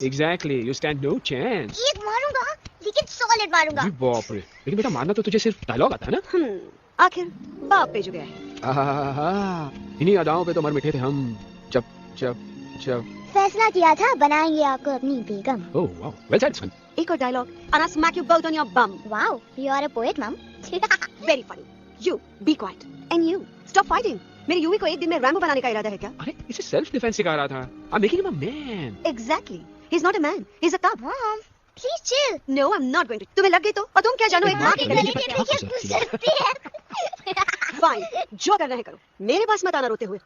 Exactly, you stand no chance. एक मारूंगा लेकिन सॉलिड मारूंगा। अरे बाप रे, लेकिन बेटा मारना तो तुझे सिर्फ डायलॉग आता है ना? आखिर बाप पे जो गया है। आहा, इन्हीं अदाओं पे तो मर मिटे थे हम जब जब जब फैसला किया था बनाएंगे आपको अपनी बेगम। ओह वाओ, वेल सेड सन। एक और dialogue, and I'll smack you both on your bum. Wow, you are a poet, mom. Very funny. You be quiet. And you stop fighting. मेरे यूवी को एक दिन में रैम्बो बनाने का इरादा है क्या? अरे इसे सेल्फ डिफेंस सिखा रहा था। I'm making him a man. Exactly. He's not a man. He's a cub. Mom, please chill. No, I'm not going to. तुम्हें लग गई तो? और तुम क्या जानो एक माँ के गले की गले पत्ती? के गुजरती है। Fine. जो करना है करो। मेरे पास मत आना रोते हुए।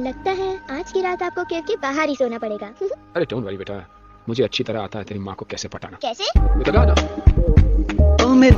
लगता है आज की रात आपको केव के बाहर ही सोना पड़ेगा। अरे डोंट वरी बेटा, मुझे अच्छी तरह आता है तेरी माँ को कैसे पटाना। कैसे? बता ना। ओ मेरे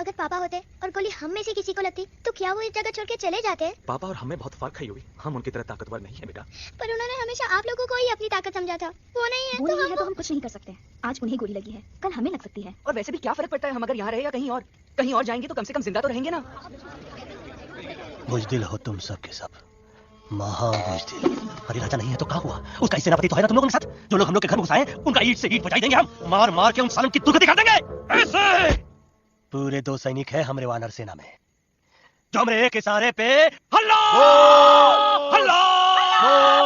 अगर पापा होते और गोली हम में से किसी को लगती तो क्या वो इस जगह छोड़ के चले जाते? पापा और हमें बहुत फर्क है यूवी, हम उनकी तरह ताकतवर नहीं है बेटा। पर उन्होंने हमेशा आप लोगों को ही अपनी ताकत समझा था। वो नहीं है वो तो नहीं है तो हम कुछ नहीं कर सकते। आज उन्हें गोली लगी है, कल हमें लग सकती है। और वैसे भी क्या फर्क पड़ता है हम अगर यहाँ रहे या कहीं और जाएंगे तो कम से कम जिंदा तो रहेंगे ना। बुजदिल हो तुम सब के सब, महा बुजदिल। अरे राजा नहीं है तो क्या हुआ? उसका ही सेनापति तो है ना तुम लोगों के साथ। जो लोग हम लोग के घर में घुसाए उनका ईंट से ईंट बजाई देंगे हम। मार मार के उन सालों की दुर्गति कर देंगे। ऐसे पूरे 2 सैनिक है हमारे वानर सेना में, जो हमारे एक इशारे पे हल्ला हल्ला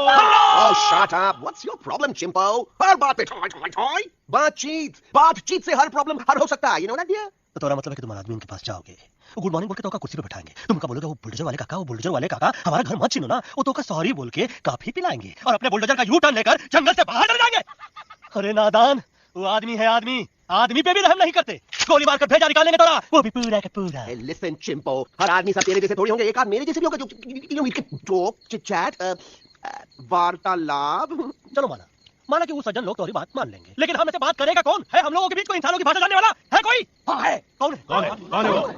हल्ला। Oh, shut up! What's your problem, Chimpo? हर बात पे ठोय ठोय ठोय। बातचीत से हर प्रॉब्लम हल हो सकता है, you know that dear? तो तुम्हारा मतलब है कि तुम आदमी उनके पास जाओगे, गुड मॉर्निंग बोल के तो कुर्सी पे बैठाएंगे, तुम उनका बोलोगे वो बुलडोजर वाले काका हमारा घर मत छीनो ना, वो तो सॉरी बोल के काफी पिलाएंगे और अपने बुलडोजर का यू टर्न लेकर जंगल से बाहर चले जाएंगे। अरे नादान, वो आदमी है आदमी पे भी रहम नहीं करते। गोली मारकर भेजा निकालेंगे तोरा, वो भी पूरा का पूरा। Hey, listen, Chimpo, हर आदमी सब तेरे जैसे थोड़ी होंगे, एक आध मेरे जैसे भी होगा जो we can talk, chit-chat, वार्तालाप। चलो माना कि वो सज्जन लोग तुम्हारी बात मान लेंगे, लेकिन हम ऐसे बात करेगा कौन? है हम लोगों के बीच कोई इंसानों की भाषा जानने वाला है कोई? हाँ है। कौन है वो?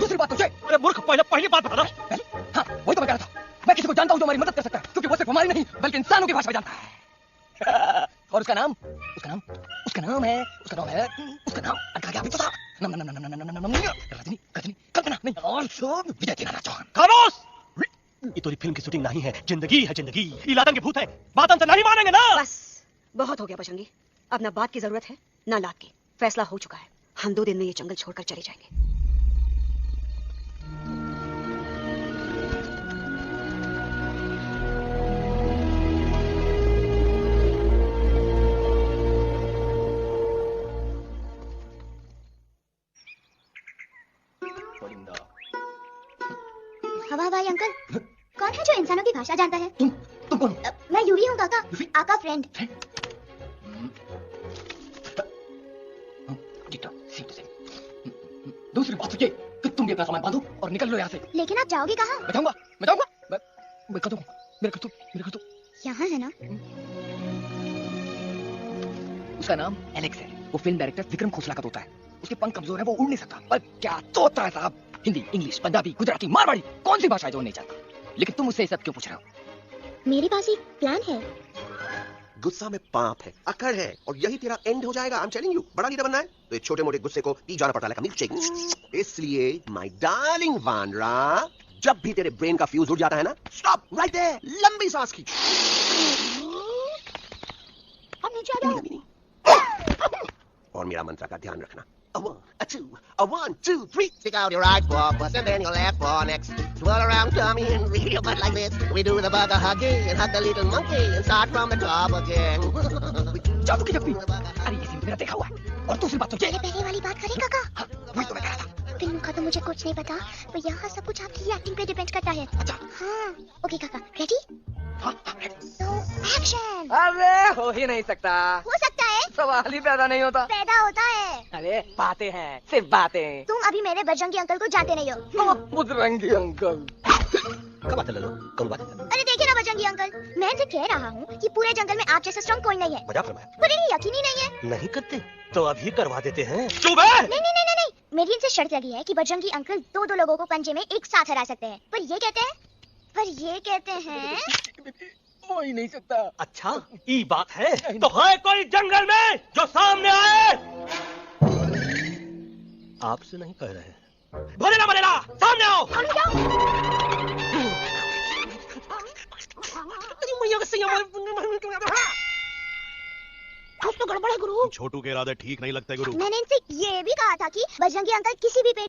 दूसरी बात तुझे। अरे मूर्ख, पहली बात बता ना। हाँ, वही तो मैं कह रहा था। मैं किसी को जानता हूँ जो हमारी मदद कर सकता है, क्योंकि वो सिर्फ हमारी नहीं बल्कि इंसानों की भाषा जानता है। और उसका नाम है रजनी कल्पना नहीं और विजय दिनानाथ चौहान। खामोश! ये तो फिल्म की शूटिंग नहीं है, जिंदगी है जिंदगी। ये लादन के भूत है, बात हमसे नहीं मानेंगे ना। बस बहुत हो गया बजरंगी, अब ना बात की जरूरत है ना लात की। फैसला हो चुका है, हम 2 दिन में ये जंगल छोड़कर चले जाएंगे। हवा हवाई अंकल, कौन है जो इंसानों की भाषा जानता है? तुम कौन? मैं यूवी हूँ काका, यूवी? आका फ्रेंड। दूसरी बात तो ये कि तुम भी अपना सामान बांधो और निकल लो यहाँ से। लेकिन आप जाओगे कहाँ? मैं जाऊंगा। मैं कर दूँ, मेरे कर दो। यहाँ है ना? उसका नाम एलेक्स है। वो फिल्म डायरेक्टर विक्रम खोसला का तोता है। उसके पंख कमजोर है, वो उड़ नहीं सकता। पर क्या तोता है साहब। हिंदी, इंग्लिश, पंजाबी, गुजराती, मारवाड़ी, कौन सी भाषा है जो नहीं जानता। लेकिन तुम मुझसे ये सब क्यों पूछ रहे हो? मेरे पास एक प्लान है। गुस्सा में पाप है, अकड़ है, और यही तेरा एंड हो जाएगा। आई एम टेलिंग यू, बड़ा लीडर बनना है तो छोटे मोटे गुस्से को पी जाना पड़ता है, मिल्क शेक। इसलिए माय डार्लिंग वानरा, जब भी तेरे ब्रेन का फ्यूज उड़ जाता है ना, स्टॉप राइट देयर, लंबी सांस खींच। अब नीचे आ जाओ। और मेरा मंत्र का ध्यान रखना। A one, two, three. Stick out your right paw first and then your left paw next. Twirl around, tummy and wiggle your butt like this. We do the bugger huggy and hug the little monkey and start from the top again. जादू की जप्पी। अरे ये scene मेरा देखा हुआ है। और दूसरी बात तो ये। पहले वाली बात करें काका? हाँ, वही तो मैं कह रहा था। फिल्म का तो मुझे कुछ नहीं पता, पर यहाँ सब कुछ आपकी एक्टिंग पे डिपेंड करता है। अच्छा। हाँ, ओके काका, रेडी? हाँ, तो एक्शन। अरे हो ही नहीं सकता। हो सकता है। सवाल ही पैदा नहीं होता। पैदा होता है। अरे बातें हैं, सिर्फ बातें। तुम अभी मेरे बजरंगी अंकल को जानते नहीं हो। बजरंगी अंकल। कब बात है ललो, कब बात है? अरे देखिए ना बजरंगी अंकल, मैं इनसे कह रहा हूँ कि पूरे जंगल में आप जैसे स्ट्रॉन्ग कोई नहीं है। मजाक फरमाया। पर इन्हें यकीन ही नहीं है। नहीं करते तो अभी करवा देते हैं। चुप है। नहीं नहीं नहीं नहीं, मेरी इनसे शर्त लगी है कि बजरंगी अंकल 2-2 लोगों को पंजे में एक साथ हरा सकते हैं। पर ये कहते हैं हो ही नहीं सकता। अच्छा ये बात है तो है कोई जंगल में जो सामने आए? आपसे नहीं कह रहे। बोलेना बोलेना, सामने आओ। कुछ तो गड़बड़ है गुरु। छोटू के इरादे ठीक नहीं लगते गुरु। मैंने इनसे ये भी कहा था कि बजरंगी अंकल किसी भी पेड़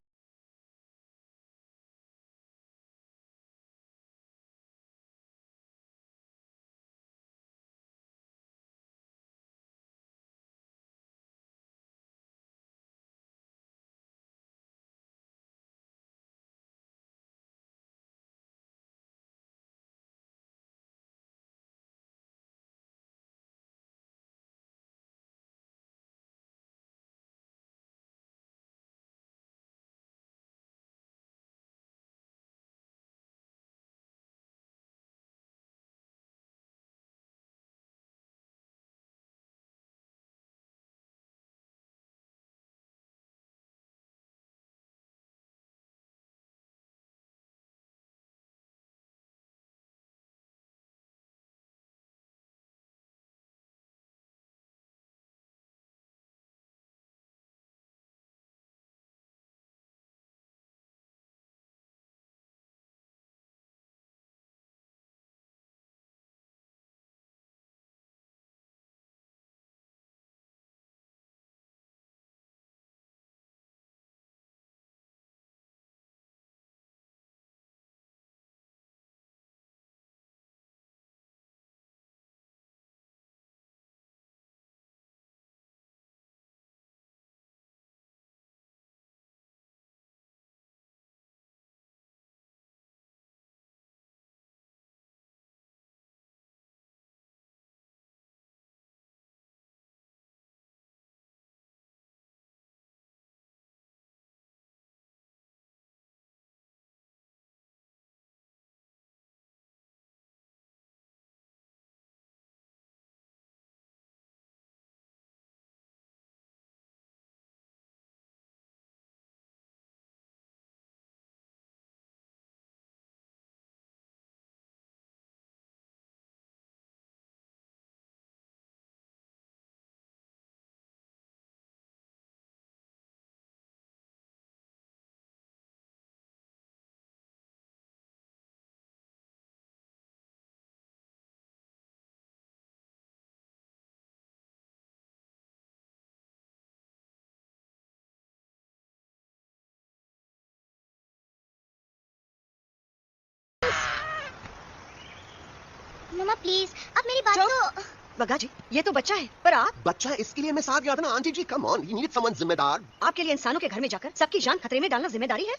मम्मा प्लीज अब मेरी बात चुप। तो। बग्गा जी, ये तो बच्चा है, पर आप बच्चा है, इसके लिए मैं साथ गया था ना aunty ji. Come on, you need someone जिम्मेदार। आपके लिए इंसानों के घर में जाकर सबकी जान खतरे में डालना जिम्मेदारी है?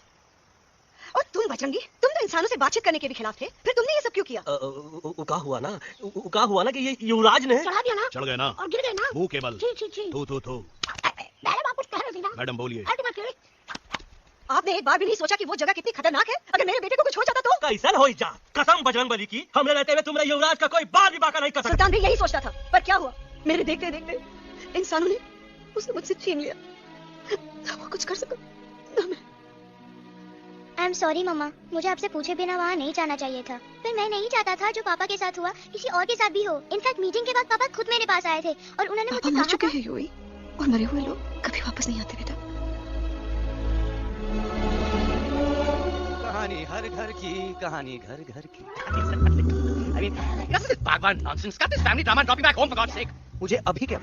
और तुम बजरंगी, तुम तो इंसानों से बातचीत करने के भी खिलाफ थे, फिर तुमने ये सब क्यों किया? क्या हुआ ना कि ये युवराज ने चढ़ा दिया ना चढ़ गए ना और गिर गए ना। मुंह केवल छी। थू मैडम आप कुछ कह रहे थे ना? मैडम बोलिए। आपने एक बार भी नहीं सोचा कि वो जगह कितनी खतरनाक है? अगर मेरे बेटे को कुछ हो जाता तो? कैसन हो जा, कसम बजरंग बली की, हमने रहते हुए तुमने युवराज का कोई बात भी बाका नहीं कर सकता। सुल्तान भी यही सोचता था, पर क्या हुआ? मेरे देखते देखते इंसानों ने उसे मुझसे छीन लिया। ना वो कुछ कर सका, ना मैं। आई एम सॉरी मम्मा, मुझे आपसे पूछे बिना वहाँ नहीं जाना चाहिए था। पर मैं नहीं चाहता था जो पापा के साथ हुआ किसी और के साथ भी हो। इनफैक्ट मीटिंग के बाद पापा खुद मेरे पास आए थे और उन्होंने मुझे मर कहा चुके था। हैं यूई, और मरे हुए लोग कभी वापस नहीं आते बेटा। कहानी हर घर की, कहानी घर घर की। I mean, this is bhagwan nonsense. Cut this family drama and drop me back home for God's sake. मुझे अभी क्या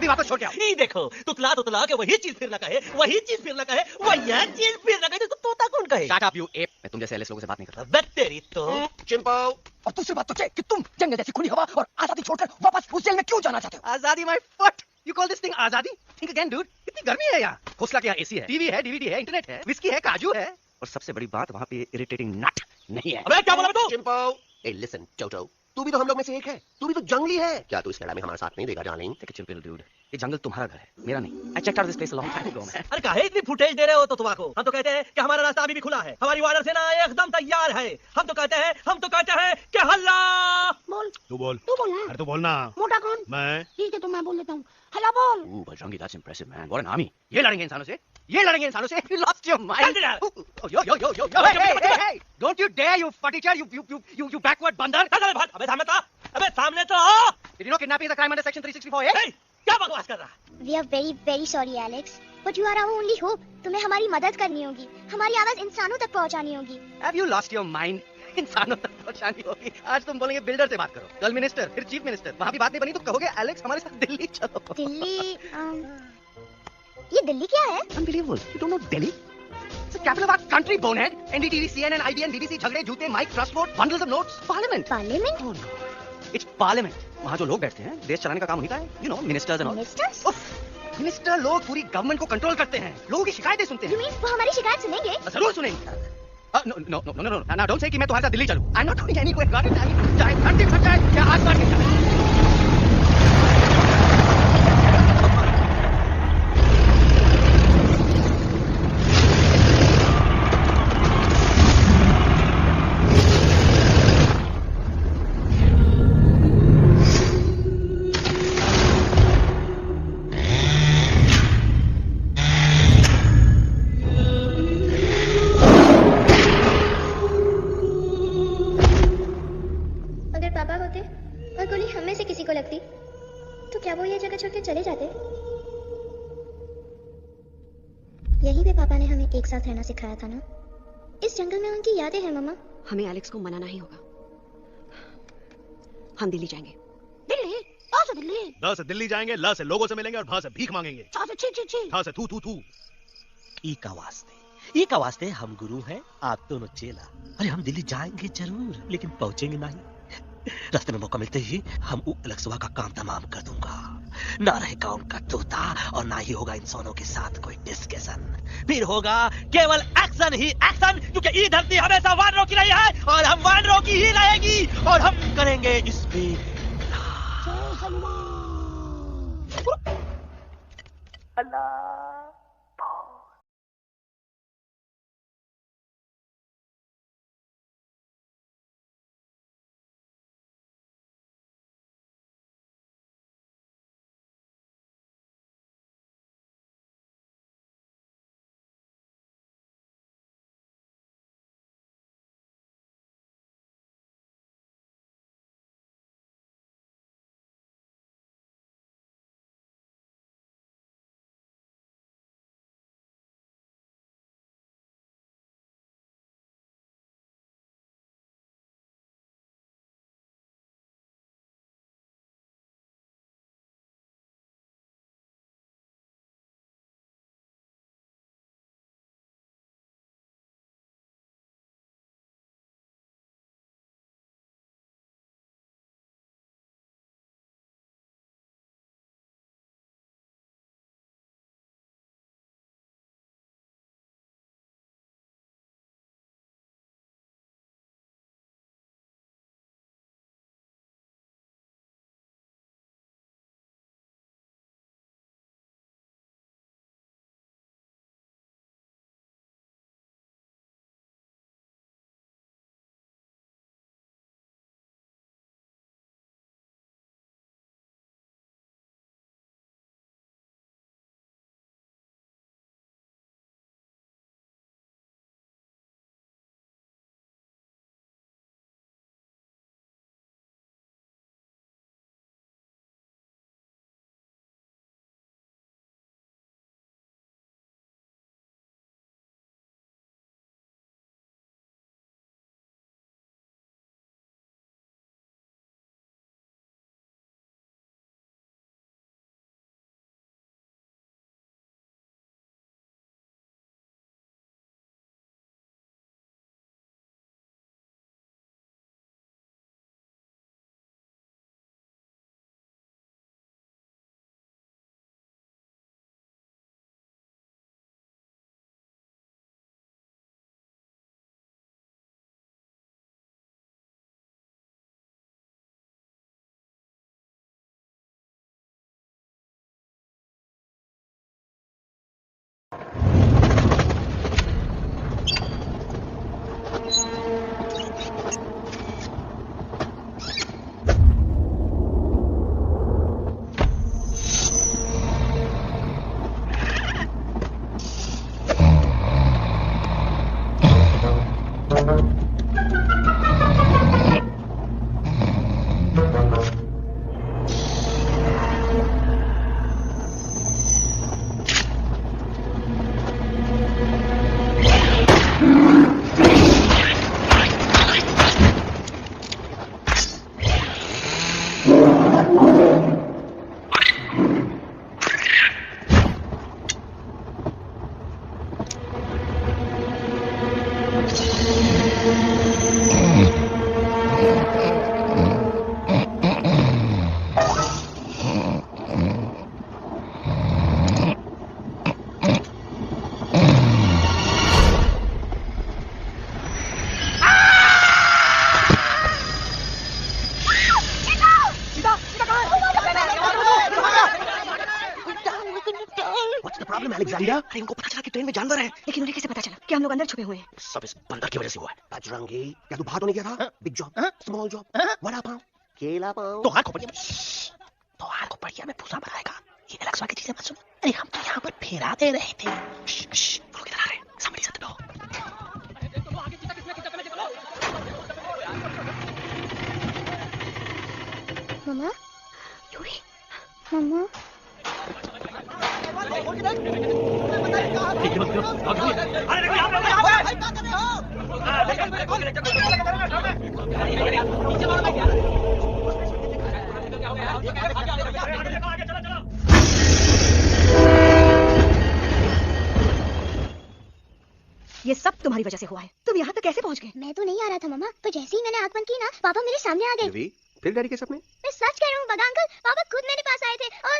वापस छोड़ के आओ। ये देखो, तुतला के वही चीज फिर न कहे, वही चीज फिर न कहे, वही चीज फिर न कहे, तो तोता कौन कहे? Shut up, you ape. मैं तुम जैसे एलिस लोगों से बात नहीं करता। बे तेरी तो। चिंपो, और दूसरी बात तो ये कि तुम जंगल जैसी खुली हवा और आजादी छोड़कर वापस उस जेल में क्यों जाना चाहते हो? आजादी my foot. You call this thing आजादी? Think again, dude. इतनी गर्मी है यहाँ। घोसला के यहाँ एसी है, टीवी है, डीवीडी है, इंटरनेट है, विस्की है, काजू है, और सबसे बड़ी बात वहाँ पे इरिटेटिंग नट नहीं है। अबे क्या बोला तू? चिंपो, ए लिसन टोटो, तू भी तो हम लोग में से एक है। तू भी तो जंगली है। क्या तू इस लड़ाई में हमारा साथ नहीं देगा darling? Take a chill pill, dude. ये जंगल तुम्हारा घर है, मेरा नहीं। I checked out this place a long time ago, man. अरे काहे इतनी फुटेज दे रहे हो तो तुम्हारा? हम तो कहते हैं कि हमारा रास्ता अभी भी खुला है, हमारी वानर सेना एकदम तैयार है। हम तो कहते हैं कि हल्ला। तू बोल ना। अरे तू बोल ना। मोटा कौन? मैं ठीक है तो मैं बोल देता हूँ। हल्ला बोल। Ooh, Bajrangi, that's impressive, man. What an army. ये लड़ेंगे इंसानों से? ये लड़ेंगे इंसानों से? You lost your mind. Oh, yo. Hey. Don't you dare, you fatty chair, you backward बंदर. अबे सामने तो आओ। Did you know kidnapping is a crime under section 364A? क्या बकवास कर रहा? We are very very sorry Alex, but you are our only hope. तुम्हें हमारी मदद करनी होगी, हमारी आवाज इंसानों तक पहुंचानी होगी। Have you lost your mind? इंसानों तक पहुंचानी होगी। आज तुम बोलेंगे बिल्डर से बात करो, कल मिनिस्टर, फिर चीफ मिनिस्टर, वहाँ भी बात नहीं बनी तो कहोगे एलेक्स हमारे साथ दिल्ली चलो। दिल्ली ये दिल्ली क्या है? Unbelievable. You don't know Delhi? It's the capital of our country, bonehead. NDTV, CNN, IBN, BBC, झगड़े, जूते, mike, trust vote, bundles of notes, parliament. Parliament? Oh no. It's parliament. वहाँ जो लोग बैठते हैं, देश चलाने का काम उन्हीं का है. You know, ministers and all. Ministers? Minister लोग पूरी गवर्नमेंट को कंट्रोल करते हैं, लोगों की शिकायतें सुनते You हैं। mean वो हमारी शिकायत सुनेंगे? जरूर सुनेंगे। No. Now don't say कि मैं तुम्हारे साथ दिल्ली चलूं. I'm not going anywhere. God is चाहे ठंडी फट जाए, क्या आग बार के जाए। अगर पापा होते और गोली हम में से किसी को लगती तो क्या वो ये जगह छोड़ के चले जाते? यहीं पे पापा ने हमें एक साथ रहना सिखाया था ना। इस जंगल में उनकी यादें हैं मम्मा। हमें एलेक्स को मनाना ही होगा। हम दिल्ली जाएंगे। दिल्ली? दिल्ली? द से दिल्ली जाएंगे, ल से लोगों से मिलेंगे और भ से भीख मांगेंगे, थ से थू। ई का वास्ते हम गुरु हैं, आप दोनों चेला। अरे हम दिल्ली जाएंगे जरूर, लेकिन पहुंचेंगे नहीं। रास्ते में मौका मिलते ही हम अलग का काम तमाम कर दूंगा। ना रहेगा उनका तोता और ना ही होगा इंसानों के साथ कोई डिस्कशन। फिर होगा केवल एक्शन ही एक्शन, क्योंकि ये धरती हमेशा वानरों की रही है और हम वानरों की ही रहेगी और हम करेंगे इस पे अल्लाह। अलेक्जेंडर? अरे इनको पता चला कि ट्रेन में जानवर है। लेकिन उन्हें कैसे पता चला कि हम लोग अंदर छुपे हुए हैं? सब इस बंदर की वजह से हुआ है। बजरंगी, क्या तू बाहर तो नहीं गया था? Big job, small job, vada pav, केला पाव। तो हाथ खोपड़िया में, तो हाथ खोपड़िया में भूसा भराएगा। ये एलेक्सा की चीजें मत सुनो। अरे हम तो यहाँ पर फेरा दे रहे थे। वो लोग इधर आ रहे हैं। Somebody shut the door. मम्मा, मम्मा, ये सब तुम्हारी वजह से हुआ है। तुम यहाँ तक कैसे पहुँच गए? मैं तो नहीं आ रहा था मम्मा, पर जैसे ही मैंने आंख बंद की ना, पापा मेरे सामने आ गए। रवि, फिर डैडी के सपने? मैं सच कह रहा हूँ बगा अंकल, पापा खुद मेरे पास आए थे और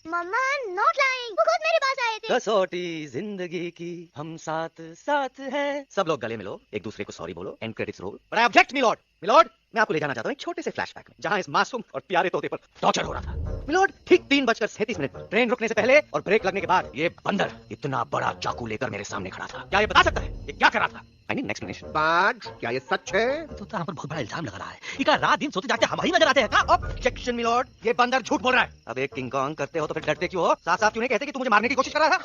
मम्मा नॉट लाइंग, वो खुद मेरे पास आए थे। कसौटी जिंदगी की, हम साथ साथ हैं। सब लोग गले मिलो, एक दूसरे को सॉरी बोलो, and credits roll. But I object milord. Milord, मैं आपको ले जाना चाहता हूँ एक छोटे से फ्लैशबैक में, जहाँ इस मासूम और प्यारे तोते पर टॉर्चर हो रहा था। मिलॉर्ड, ठीक 3:37 पर ट्रेन रुकने से पहले और ब्रेक लगने के बाद ये बंदर इतना बड़ा चाकू लेकर मेरे सामने खड़ा था। क्या ये बता सकता है ये क्या कर रहा था? I need explanation. बाज, क्या ये सच है? तो हम पर बहुत बड़ा इल्जाम लगा रहा है। ये क्या रात दिन सोते जागते हम ही नजर आते हैं क्या? ऑब्जेक्शन मिलॉर्ड, ये बंदर झूठ बोल रहा है। अब एक किंग कॉन्ग करते हो तो फिर डरते क्यों हो? साफ-साफ क्यों नहीं कहते कि तू मुझे मारने की कोशिश कर रहा था?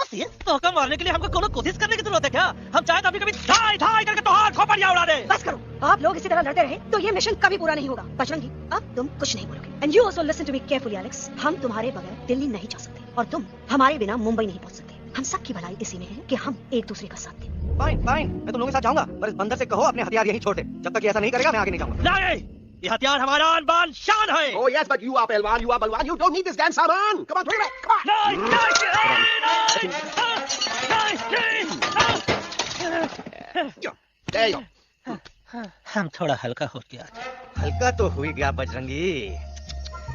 तो हम मारने के लिए हमको कोनो कोशिश करने की जरूरत है क्या? हम चाहे तो कभी धाई धाई करके तो हाथ खोपड़िया उड़ा दे। बस करो, आप लोग इसी तरह लड़ते रहे तो ये मिशन कभी पूरा नहीं होगा। बजरंगी, अब तुम कुछ नहीं बोलोगे। And you also listen to me carefully Alex. हम तुम्हारे बगैर दिल्ली नहीं जा सकते और तुम हमारे बिना मुंबई नहीं पहुंच सकते। हम सबकी भलाई इसी में है कि हम एक दूसरे का साथ दें। फाइन फाइन, मैं तुम लोगों के साथ जाऊंगा, पर इस बंदर से कहो अपने हथियार यहीं छोड़ दे। जब तक ये ऐसा नहीं करेगा मैं आगे नहीं जाऊंगा। नहीं, ये हथियार हमारा आन बान शान है। Oh yes, but you are पहलवान, you are बलवान, you don't need this damn सामान. Come on, bring it, come on. There you go. हम थोड़ा हल्का हो गया। हल्का तो हुई गया बजरंगी।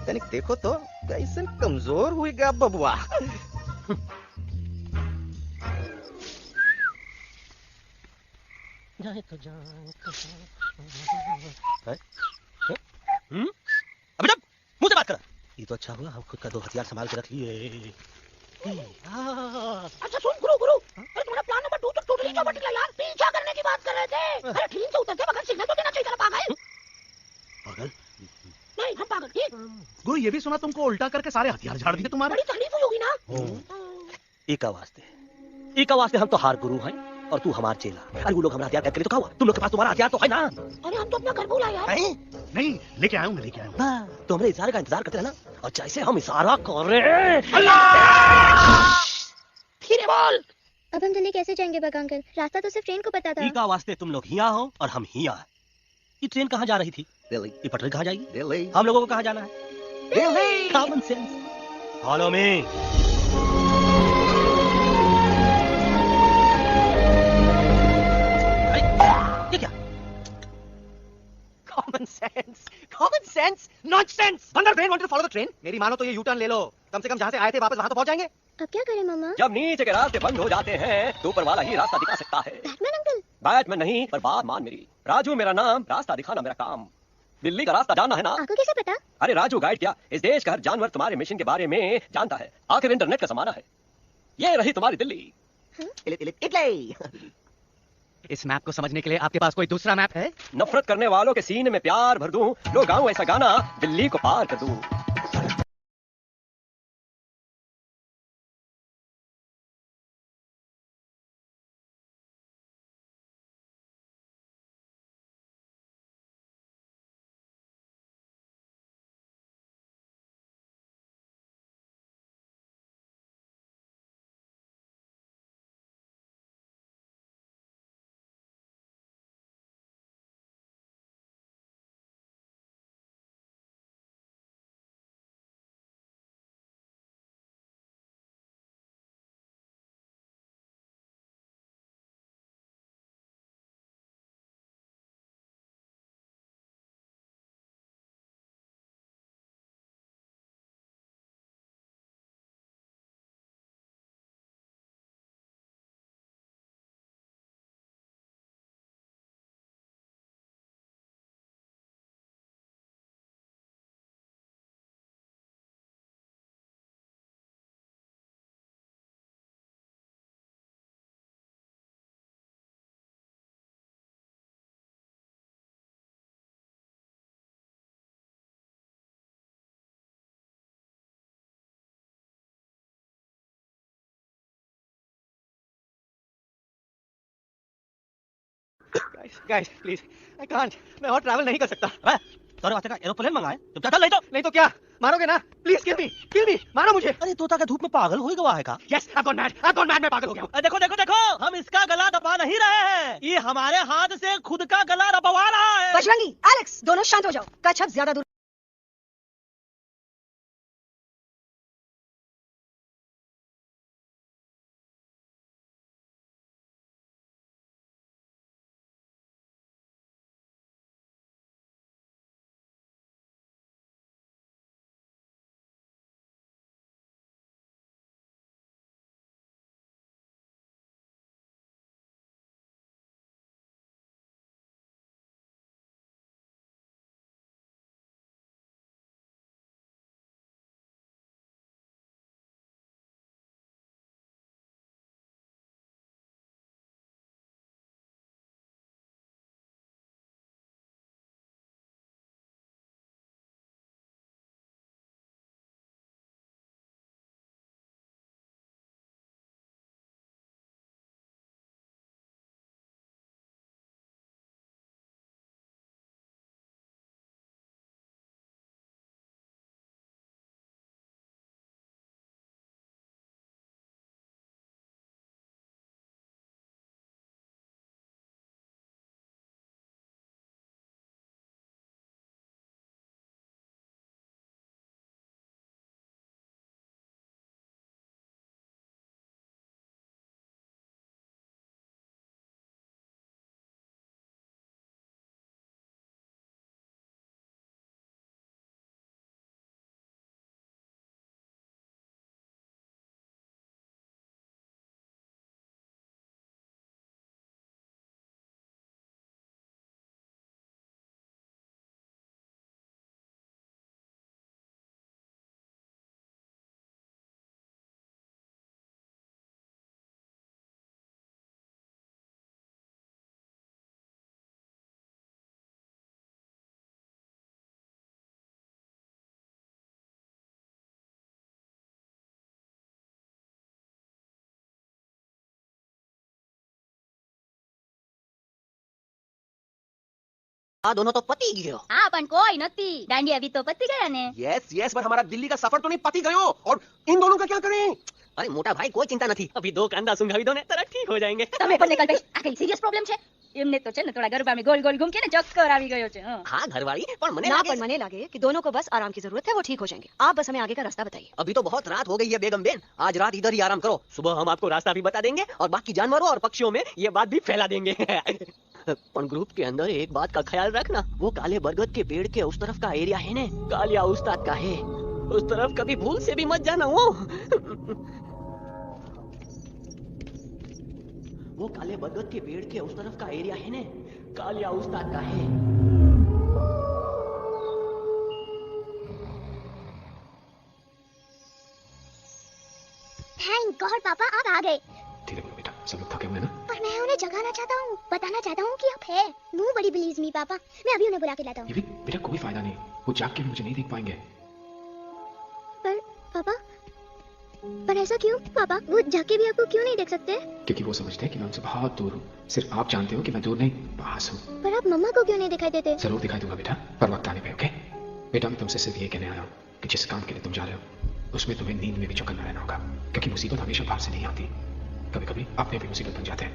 तनिक देखो तो कैसे कमजोर हुई गया बबुआ। जाए तो अभी जब मुझसे बात कर। ये तो अच्छा हुआ हम खुद का 2 हथियार संभाल के रख लिए। अच्छा सुन गुरु गुरु, अरे तुम्हारा प्लान नंबर 2 तो टोटली चौपट निकला यार। पीछा करने की बात कर रहे थे। अरे ट्रेन से उतर के बगल सिग्नल तो देना चाहिए था पागल। पागल? नहीं हम पागल ठीक। गुरु ये भी सुना तुमको उल्टा करके सारे हथियार झाड़ दिए तुम्हारे। बड़ी तकलीफ हुई होगी ना। एक वास्ते हम तो हार गुरु हैं और तू हमार चेला। अरे वो लोग हमारा हथियार करके तो क्या हुआ? तुम लोग के पास तुम्हारा हथियार तो है ना? अरे हम तो अपना घर भूला यार। नहीं लेके आऊंगा लेके आऊंगा। तो हमरे इशारे का इंतजार करते रहना और जैसे हम इशारा कर रहे धीरे बोल। अब हम दिल्ली कैसे जाएंगे बगा अंकल? रास्ता तो सिर्फ ट्रेन को पता था। का वास्ते तुम लोग हिया हो और हम हिया। ये ट्रेन कहाँ जा रही थी? दिल्ली। ये पटरी कहाँ जाएगी? दिल्ली। हम लोगों को कहाँ जाना है? Delhi. Common sense. Follow me. ये क्या? Common sense nonsense. बंदर brain wanted to follow the train. मेरी मानो तो ये यू टर्न ले लो। कम से कम जहाँ से आए थे वापस वहाँ तो पहुँच जाएंगे। अब क्या करें मम्मा? जब नीचे के रास्ते बंद हो जाते हैं तो ऊपर वाला ही रास्ता दिखा सकता है। Batman uncle. बैटमैन नहीं, पर बात मान मेरी। राजू मेरा नाम, रास्ता दिखाना मेरा काम। दिल्ली का रास्ता जानना है ना? आपको कैसे पता? अरे राजू गाइड क्या, इस देश का हर जानवर तुम्हारे मिशन के बारे में जानता है। आखिर इंटरनेट का जमाना है। ये रही तुम्हारी दिल्ली। इटली। इस मैप को समझने के लिए आपके पास कोई दूसरा मैप है? नफरत करने वालों के सीने में प्यार भर दूं, लो गाऊं ऐसा गाना, दिल्ली को पार कर दूं। गाइस प्लीज आई कांट, मैं और ट्रैवल नहीं कर सकता। तोरे वास्ते का एरोप्लेन मंगाए तुम चल नहीं तो क्या मारोगे ना? प्लीज किल मी मारो मुझे। अरे तोता का धूप में पागल हो गया है का? यस आई गॉट मैड मैं पागल हो गया हूं। देखो देखो देखो हम इसका गला दबा नहीं रहे हैं, ये हमारे हाथ से खुद का गला दबवा रहा है। बजरंगी, एलेक्स, दोनों शांत हो जाओ। कच्छप ज्यादा दूर दोनों तो पति गए हो। हाँ पण कोई नती दांडिया भी तो पति गया ने। यस पर हमारा दिल्ली का सफर तो नहीं पति गयो, और इन दोनों का क्या करें? अरे मोटा भाई कोई चिंता नहीं, अभी 2 कांदा सुंघावी दो ने तरह ठीक हो जाएंगे। તમે પણ નીકળ આ કઈ સિરિયસ પ્રોબ્લેમ છે? એમને તો છે ને થોડા ગરબામાં गोल गोल घूम के ने चक्कर આવી ગયો છે। हाँ घरवाली पर मने लगे कि दोनों को बस आराम की जरूरत है, वो ठीक हो जाएंगे। आप बस हमें आगे का रास्ता बताइए। अभी तो बहुत रात हो गई है बेगम बेन, आज रात इधर ही आराम करो, सुबह हम आपको रास्ता भी बता देंगे और बाकी जानवरों और पक्षियों में ये बात भी फैला देंगे। पर ग्रुप के अंदर एक बात का ख्याल रखना, वो काले बरगद के पेड़ के उस तरफ का एरिया है ने, कालिया उस्ताद का है, उस तरफ कभी भूल से भी मत जाना। वो काले बरगद के पेड़ के उस तरफ का एरिया है ने, कालिया उस्ताद का है। थैंक गॉड पापा आप आ गए। धीरे बोलो बेटा, सब लोग थके हुए ना। पर मैं उन्हें जगाना चाहता हूँ, बताना चाहता हूँ कि आप है। नोबडी बिलीव्स मी पापा, मैं अभी उन्हें बुला के लाता हूँ। ये भी बेटा कोई फायदा नहीं, वो जाग के भी मुझे नहीं देख पाएंगे। पर पापा, पर ऐसा क्यों पापा? वो जाके भी आपको क्यों नहीं देख सकते? क्योंकि वो समझते हैं कि मैं उनसे बहुत दूर हूँ। सिर्फ आप जानते हो कि मैं दूर नहीं, पास हूँ। पर आप मम्मा को क्यों नहीं दिखाई देते? जरूर दिखाई दूंगा बेटा, पर वक्त आने पे। ओके बेटा, मैं तुमसे सिर्फ ये कहने आया हूँ कि जिस काम के लिए तुम जा रहे हो उसमें तुम्हें नींद में भी चौकन्ना रहना होगा, क्योंकि मुसीबत हमेशा बाहर से नहीं आती, कभी कभी अपने भी मुसीबत बन जाते हैं।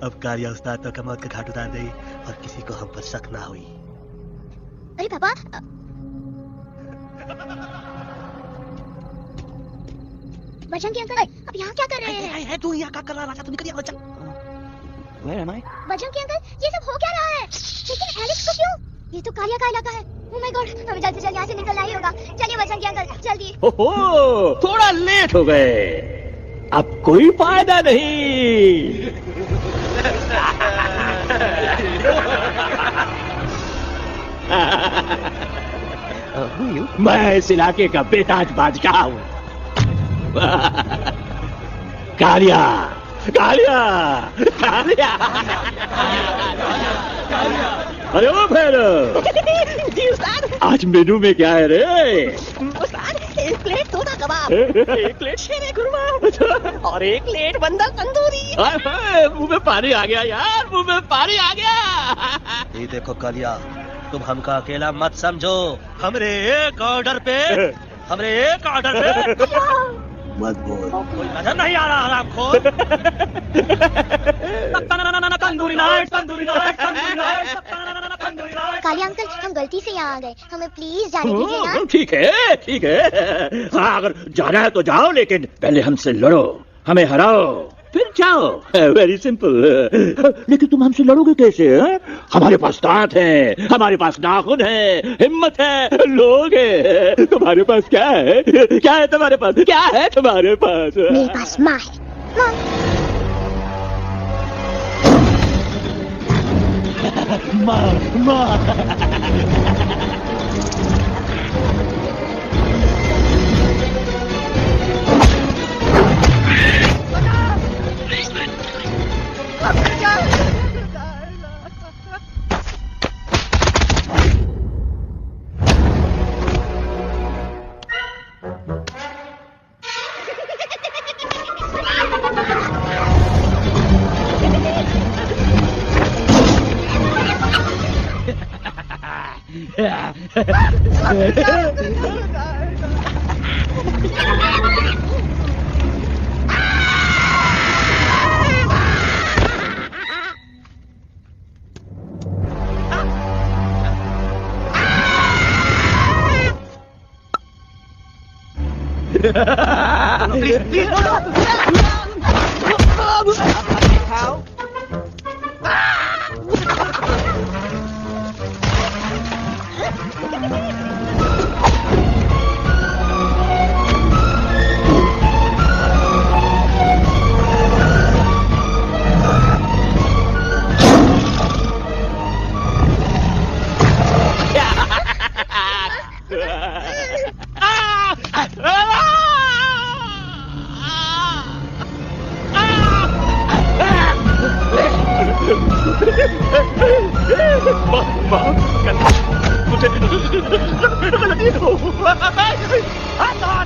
अब कालिया उस्ताद तो कमौत का घाट उतार दे और किसी को हम पर शक ना हुई। अरे पापा, बजरंगी अंकल, अब यहाँ क्या कर रहे हैं? तू यहाँ क्या कर रहा है? तू निकल यहाँ, चल। Where am I? Bajrangi uncle, ये सब हो क्या रहा है? लेकिन एलेक्स को क्यों? ये तो कालिया का इलाका है। ओह माय गॉड, हमें जल्दी से यहाँ से निकलना ही होगा। चलिए बजरंगी अंकल, जल्दी। ओहो, थोड़ा लेट हो गए, अब कोई फायदा नहीं। मैं इस इलाके का बेताज बादशाह हूँ। कालिया कालिया कालिया, अरे ओ भैरव, आज मेनू में क्या है रे? उस्ताद 1 प्लेट तोता कबाब, 1 प्लेट शेरे खुरमा और 1 प्लेट बंदर तंदूरी। मुंह में पानी आ गया यार, मुंह में पानी आ गया। ये देखो कालिया, तुम हमका अकेला मत समझो। हमरे एक ऑर्डर पे मत बोल, कोई नजर नहीं आ रहा हरामखोर। Tandoori night, tandoori night, tandoori night, tandoori night. Kaliya uncle, हम गलती से यहाँ आ गए, हमें प्लीज जाने दीजिए ना। ठीक है ठीक है, हाँ अगर जाना है तो जाओ, लेकिन पहले हमसे लड़ो, हमें हराओ, फिर जाओ। Very simple. लेकिन तुम हमसे लड़ोगे कैसे? हमारे पास दांत है, हमारे पास नाखून है, हिम्मत है, लोग है। तुम्हारे पास क्या है? क्या है तुम्हारे पास? क्या है तुम्हारे पास? मेरे पास माँ है, माँ। माँ।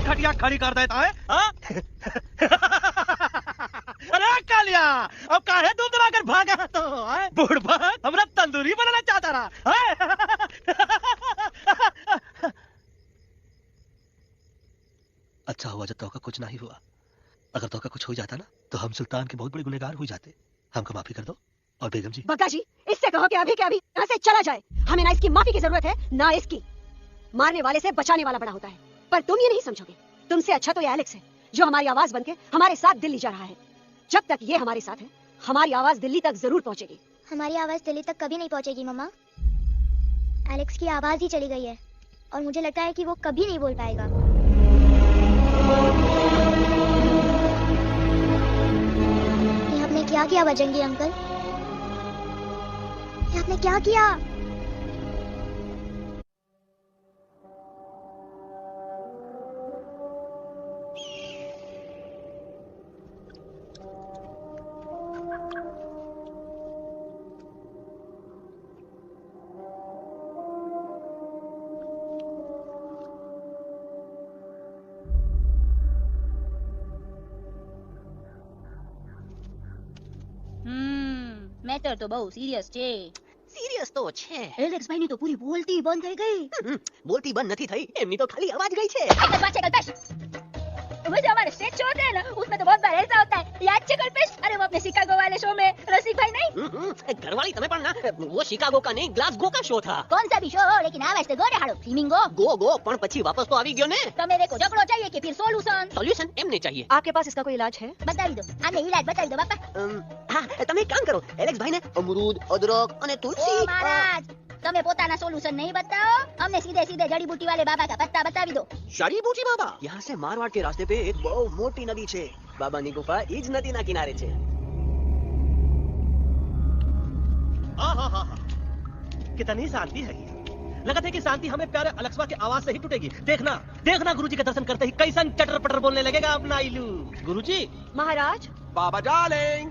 खटिया खड़ी कर देता है। अरे कालिया, अब काहे दूर कर भागा तो? बुढ़बा हमरा तंदूरी बनाना चाहता रहा। अच्छा हुआ जब तोका कुछ नहीं हुआ। अगर तोका कुछ हो जाता ना तो हम सुल्तान के बहुत बड़े गुनहगार हो जाते। हमको माफी कर दो। और बेगम जी, बग्गा जी, इससे कहो कि अभी के अभी यहाँ से चला जाए। हमें ना इसकी माफी की जरूरत है ना इसकी। मारने वाले से बचाने वाला बड़ा होता है, पर तुम ये नहीं समझोगे। तुमसे अच्छा तो ये एलेक्स है जो हमारी आवाज बनके हमारे साथ दिल्ली जा रहा है। जब तक ये हमारे साथ है, हमारी आवाज दिल्ली तक जरूर पहुंचेगी। हमारी आवाज दिल्ली तक कभी नहीं पहुंचेगी मम्मा। एलेक्स की आवाज ही चली गई है और मुझे लगता है कि वो कभी नहीं बोल पाएगा। ये आपने क्या किया बजरंगी अंकल? ये आपने क्या किया? મેટર તો બહુ સિરિયસ છે। सीरियस तो છે। એલેક્સ ભાઈની તો પૂરી બોલતી બંધ થઈ ગઈ। બોલતી બંધ નથી થઈ, એમની તો ખાલી અવાજ ગઈ છે। एकदम बात है कल्पेश। वो जो हमारे स्टेज शो होते हैं ना, उसमें तो बहुत बार ऐसा होता है, याद है कल्पेश? अरे वो अपने शिकागो वाले शो में रसिक भाई नहीं? घरवाली तुम्हें पढ़ना, वो शिकागो का नहीं ग्लासगो का शो था। कौन सा भी शो हो, लेकिन आवाज तो गोरे हाड़ो फ्लेमिंगो। गो पण પછી વાપસ તો આવી ગયો ને। तो मेरे को झगड़ो चाहिए कि फिर सॉल्यूशन? सॉल्यूशन एमने चाहिए। आपके पास इसका कोई इलाज है? बतावी दो, आने इलाज बतावी दो बापा। हाँ, તમે એક કામ કરો, એલેક્સ ભાઈને અમરૂદ, અદરક અને તુલસી। ओ महाराज, તમે પોતાના સોલ્યુશન નહીં बताओ, અમને सीधे सीधे जड़ी बूटी वाले बाबा का पत्ता बतावी दो। जड़ी बूटी बाबा? यहाँ से मारवाड़ के रास्ते पे एक बहुत मोटी नदी છે। બાબાની ગુફા ઈ જ નદીના કિનારે છે। कितनी शांति है। लगता है कि शांति हमें प्यारे अलक्सवा की आवाज से ही टूटेगी। देखना देखना गुरुजी के दर्शन करते ही कैसन चटर पटर बोलने लगेगा अपना इलू। गुरुजी। महाराज। बाबा डार्लिंग।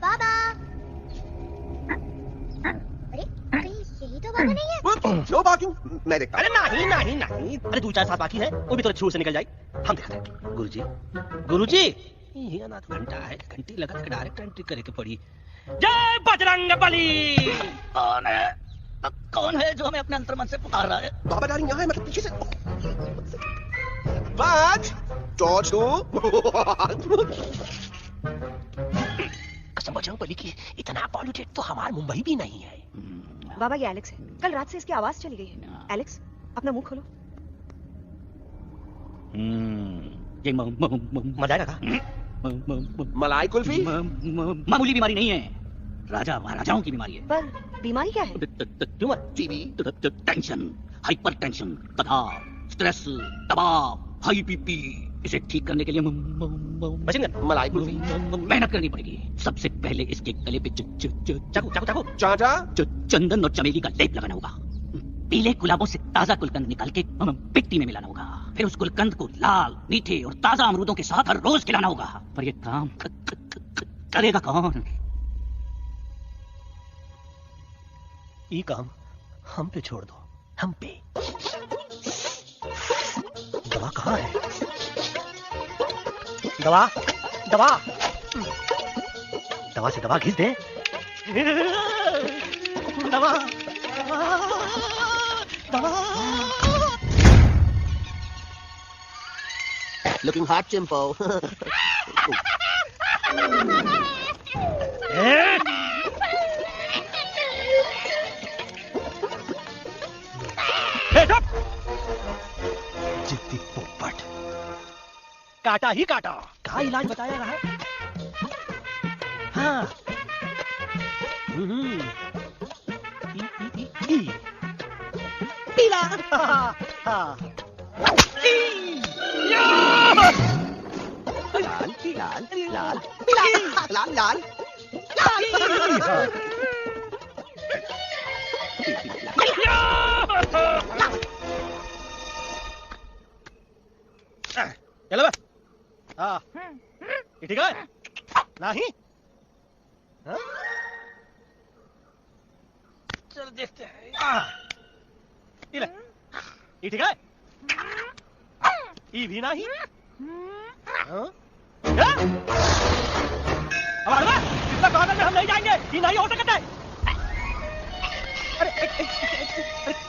बाबा। अरे कहीं यही तो पापा नहीं है। क्यों बाकी मैं देखता हूँ। अरे नहीं नहीं नहीं, अरे 2-4 साल बाकी है, वो भी तो छूट से निकल जाए। हम देखते हैं। गुरुजी ये ना तो घंटा है, घंटी लगा के डायरेक्ट एंट्री करे के पड़ी। जय बजरंग बली। कौन है जो हमें अपने अंतर्मन से पुकार रहा है? बाबा डार्लिंग यहाँ है, मतलब पीछे से। बाज टॉर्च दो। कसम बजरंग बली की, इतना पॉल्यूटेड तो हमारा मुंबई भी नहीं है। बाबा ये एलेक्स है, कल रात से इसकी आवाज चली गई है। एलेक्स अपना मुंह खोलो। ये मजा आएगा। मलाई कुल्फी मामूली बीमारी नहीं है, राजा महाराजाओं की बीमारी है। पर बीमारी क्या है? Tumour, TB, tension, hyper tension, तनाव, स्ट्रेस, दबाव, हाई बीपी। इसे ठीक करने के लिए मलाई कुल्फी मेहनत करनी पड़ेगी। सबसे पहले इसके गले पे चाचा चंदन और चमेली का लेप लगाना होगा। पीले गुलाबों से ताजा गुलकंद निकाल के मिट्टी में मिलाना होगा। फिर उस गुलकंद को लाल, मीठे और ताजा अमरूदों के साथ हर रोज खिलाना होगा। पर ये काम करेगा कौन? ये काम हम पे छोड़ दो, हम पे। दवा कहाँ है? दवा दवा दवा से दवा घिस दे। दवा दवा। Looking hot, Jimbo. जिद्दी पोपट, काटा ही काटा। क्या इलाज बताया रहा? हाँ। पीला। हाँ। लाल चलो बस। हाँ, ये ठीक है? नहीं? हाँ? चलो देखते हैं। ये ले, ये ठीक है? ये भी नहीं? हाँ? क्या? अब आगे इतना कॉर्नर में हम नहीं जाएंगे, ये नहीं हो सकता है। अरे